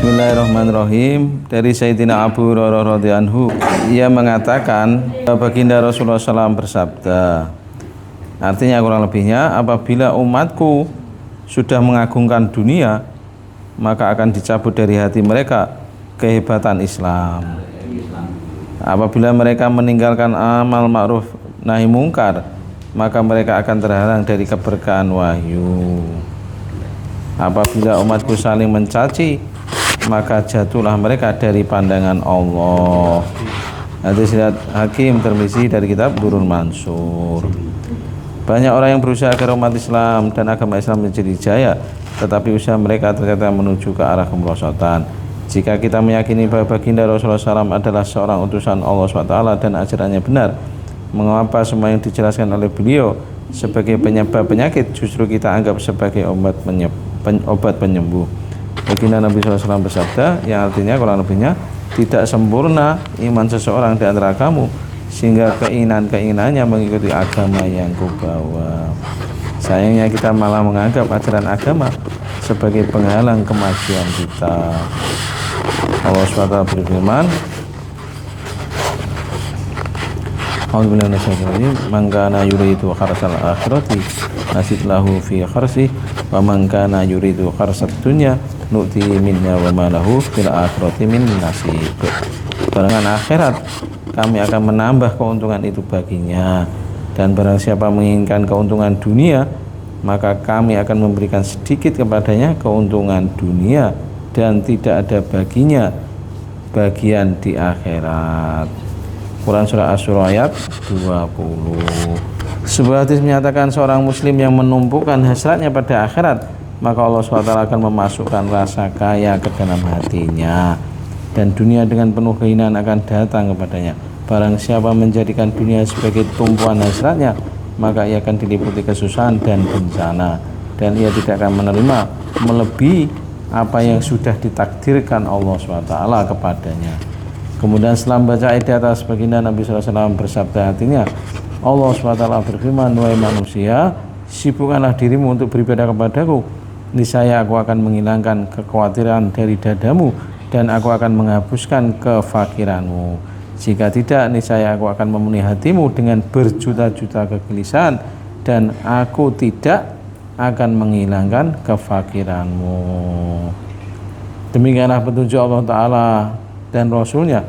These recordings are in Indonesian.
Bismillahirrahmanirrahim. Dari Sayyidina Abu Hurairah radhiyallahu anhu, ia mengatakan baginda Rasulullah SAW bersabda, artinya kurang lebihnya, apabila umatku sudah mengagungkan dunia, maka akan dicabut dari hati mereka kehebatan Islam. Apabila mereka meninggalkan amal ma'ruf nahi mungkar, maka mereka akan terhalang dari keberkahan wahyu. Apabila umatku saling mencaci, maka jatuhlah mereka dari pandangan Allah. Hadis riwayat Hakim Tirmizi dari kitab Durrul Mansur. Banyak orang yang berusaha agar umat Islam dan agama Islam menjadi jaya, tetapi usaha mereka ternyata menuju ke arah kemerosotan. Jika kita meyakini bahwa baginda Rasulullah SAW adalah seorang utusan Allah SWT dan ajarannya benar, mengapa semua yang dijelaskan oleh beliau sebagai penyebab penyakit justru kita anggap sebagai obat penyembuh? Baginda Nabi SAW bersabda, yang artinya kurang lebihnya, tidak sempurna iman seseorang di antara kamu sehingga keinginannya mengikuti agama yang kubawa. Sayangnya kita malah menganggap ajaran agama sebagai penghalang kemajuan kita. Allah SWT berfirman, A'udzubillahi minasyaitonir rajim, man kana yuridu kharsal akhirati nasid lahu fi kharsi wa man kana yuridu kharsad dunya nu'ti minna wa ma lahu fil akhirati min nasib. Barangan akhirat kami akan menambah keuntungan itu baginya, dan barang siapa menginginkan keuntungan dunia, maka kami akan memberikan sedikit kepadanya keuntungan dunia dan tidak ada baginya bagian di akhirat. Quran Surah Asy-Syura ayat 20. Sebuah hadis menyatakan seorang muslim yang menumpukan hasratnya pada akhirat, maka Allah SWT akan memasukkan rasa kaya ke dalam hatinya, dan dunia dengan penuh kehinaan akan datang kepadanya. Barang siapa menjadikan dunia sebagai tumpuan hasratnya, maka ia akan diliputi kesusahan dan bencana, dan ia tidak akan menerima melebihi apa yang sudah ditakdirkan Allah SWT kepadanya. Kemudian setelah membaca ayat di atas, baginda Nabi SAW bersabda, artinya Allah SWT berfirman, wahai manusia, sibukkanlah dirimu untuk beribadah kepadaku, niscaya aku akan menghilangkan kekhawatiran dari dadamu dan aku akan menghapuskan kefakiranmu. Jika tidak, niscaya aku akan memenuhi hatimu dengan berjuta-juta kegelisahan dan aku tidak akan menghilangkan kefakiranmu. Demikianlah petunjuk Allah Ta'ala dan Rasulnya.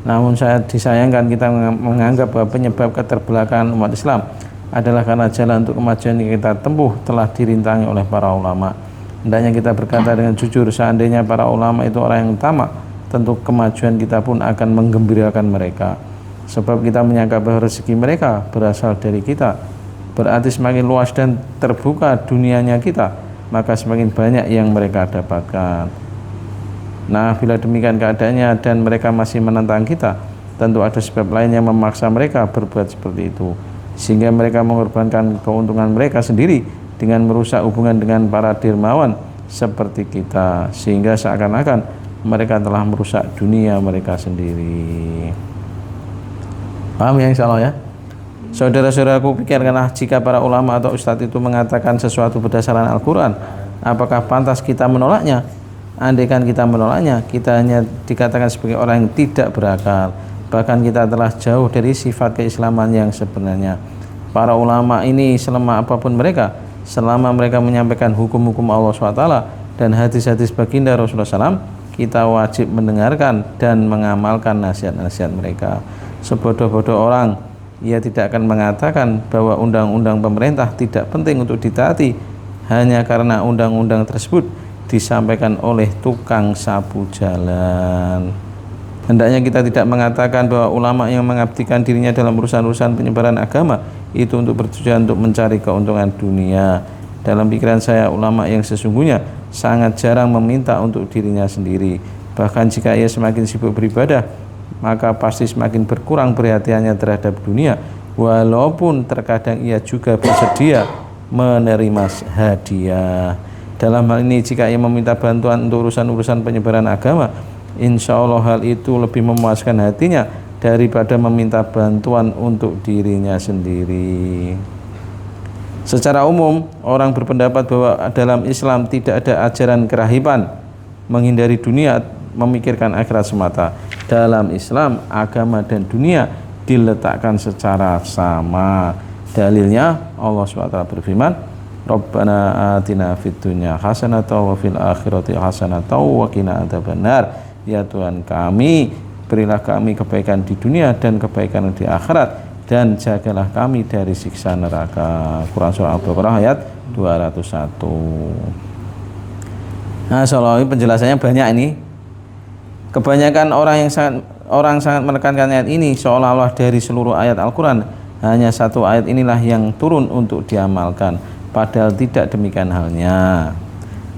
Namun disayangkan kita menganggap bahwa penyebab keterbelakangan umat Islam adalah karena jalan untuk kemajuan yang kita tempuh telah dirintangi oleh para ulama. Hendaknya kita berkata dengan jujur, seandainya para ulama itu orang yang utama, tentu kemajuan kita pun akan menggembirakan mereka, sebab kita menyangka bahwa rezeki mereka berasal dari kita. Berarti semakin luas dan terbuka dunianya kita, maka semakin banyak yang mereka dapatkan. Nah, bila demikian keadaannya dan mereka masih menentang kita, tentu ada sebab lain yang memaksa mereka berbuat seperti itu, sehingga mereka mengorbankan keuntungan mereka sendiri dengan merusak hubungan dengan para dermawan seperti kita, sehingga seakan-akan mereka telah merusak dunia mereka sendiri. Paham ya, insya Allah ya? Saudara-saudaraku, pikirkanlah, jika para ulama atau ustadz itu mengatakan sesuatu berdasarkan Al-Quran, apakah pantas kita menolaknya? Andaikan kita menolaknya, kita hanya dikatakan sebagai orang yang tidak berakal, bahkan kita telah jauh dari sifat keislaman yang sebenarnya. Para ulama ini, selama apapun mereka, selama mereka menyampaikan hukum-hukum Allah SWT dan hadis-hadis baginda Rasulullah SAW, kita wajib mendengarkan dan mengamalkan nasihat-nasihat mereka. Sebodoh-bodoh orang, ia tidak akan mengatakan bahwa undang-undang pemerintah tidak penting untuk ditaati hanya karena undang-undang tersebut disampaikan oleh tukang sapu jalan. Hendaknya kita tidak mengatakan bahwa ulama yang mengabdikan dirinya dalam urusan-urusan penyebaran agama itu untuk bertujuan untuk mencari keuntungan dunia. Dalam pikiran saya, ulama yang sesungguhnya sangat jarang meminta untuk dirinya sendiri. Bahkan jika ia semakin sibuk beribadah, maka pasti semakin berkurang perhatiannya terhadap dunia, walaupun terkadang ia juga bersedia menerima hadiah. Dalam hal ini, jika ia meminta bantuan untuk urusan-urusan penyebaran agama, insya Allah hal itu lebih memuaskan hatinya daripada meminta bantuan untuk dirinya sendiri. Secara umum, orang berpendapat bahwa dalam Islam tidak ada ajaran kerahiban menghindari dunia, memikirkan akhirat semata. Dalam Islam, agama dan dunia diletakkan secara sama. Dalilnya Allah SWT berfirman, Rabbana atina fid dunya hasanatan wa fil akhirati hasanatan wa qina adzabannar. Ya Tuhan kami, berilah kami kebaikan di dunia dan kebaikan di akhirat, dan jagalah kami dari siksa neraka. Quran surah Al-Baqarah ayat 201. Nah, soal ini penjelasannya banyak ini. Kebanyakan orang sangat menekankan ayat ini seolah-olah dari seluruh ayat Al-Quran hanya satu ayat inilah yang turun untuk diamalkan, padahal tidak demikian halnya.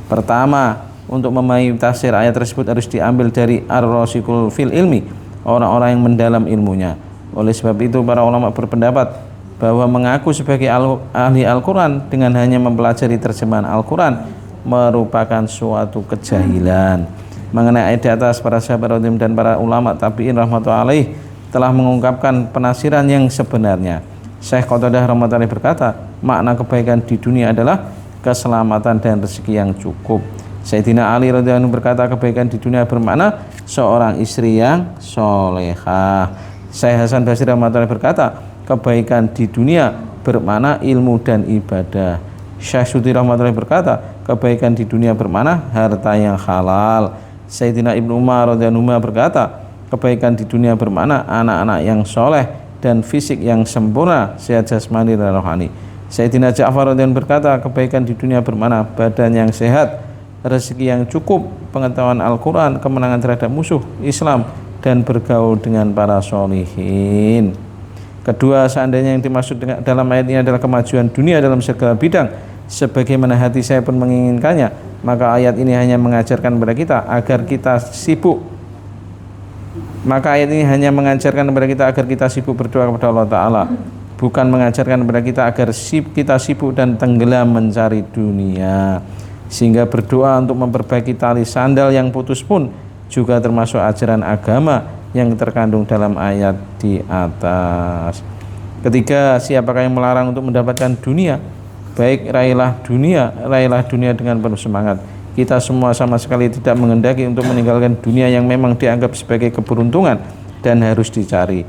Pertama, untuk memahami tafsir ayat tersebut harus diambil dari ar-rasikul fil ilmi, orang-orang yang mendalam ilmunya. Oleh sebab itu para ulama berpendapat bahwa mengaku sebagai ahli Al-Quran dengan hanya mempelajari terjemahan Al-Quran merupakan suatu kejahilan. Mengenai ayat di atas, para sahabat radhiyallahu dan para ulama tabi'in rahmatullahi alaih telah mengungkapkan penafsiran yang sebenarnya. Syekh Qatadah rahmatullahi berkata, makna kebaikan di dunia adalah keselamatan dan rezeki yang cukup. Sayyidina Ali radhiyallahu berkata, kebaikan di dunia bermakna seorang istri yang solehah. Syekh Hasan Basri rahmatullahi berkata, kebaikan di dunia bermakna ilmu dan ibadah. Syekh Sudi rahmatullahi berkata, kebaikan di dunia bermakna harta yang halal. Sayyidina Ibnu Umar radhiyallahu berkata, kebaikan di dunia bermakna anak-anak yang soleh dan fisik yang sempurna, sehat jasmani dan rohani. Sayyidina Ja'far radhiyallahu berkata, kebaikan di dunia bermakna badan yang sehat, rezeki yang cukup, pengetahuan Al-Quran, kemenangan terhadap musuh Islam, dan bergaul dengan para sholihin. Kedua, seandainya yang dimaksud dalam ayat ini adalah kemajuan dunia dalam segala bidang, sebagaimana hati saya pun menginginkannya, maka ayat ini hanya mengajarkan kepada kita agar kita sibuk. Maka ayat ini hanya mengajarkan kepada kita agar kita sibuk berdoa kepada Allah Ta'ala, bukan mengajarkan kepada kita agar kita sibuk dan tenggelam mencari dunia. Sehingga berdoa untuk memperbaiki tali sandal yang putus pun juga termasuk ajaran agama yang terkandung dalam ayat di atas. Ketiga, siapakah yang melarang untuk mendapatkan dunia? Baik, raihlah dunia dengan penuh semangat. Kita semua sama sekali tidak menghendaki untuk meninggalkan dunia yang memang dianggap sebagai keberuntungan dan harus dicari.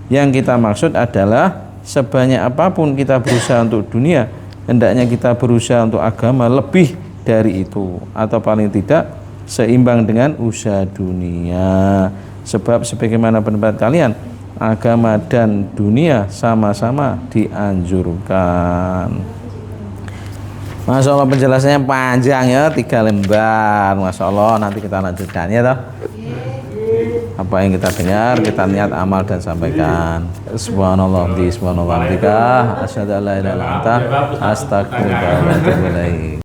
Yang kita maksud adalah sebanyak apapun kita berusaha untuk dunia, hendaknya kita berusaha untuk agama lebih dari itu, atau paling tidak seimbang dengan usaha dunia. Sebab sebagaimana pendapat kalian, agama dan dunia sama-sama dianjurkan. Masya Allah, penjelasannya panjang ya, 3 lembar. Masya Allah, nanti kita lanjutkan ya toh. Apa yang kita dengar, kita niat amal dan sampaikan. Subhanallah, subhanallah, asyhadu an la ilaha illa anta, astaghfiruka wa atubu ilaik.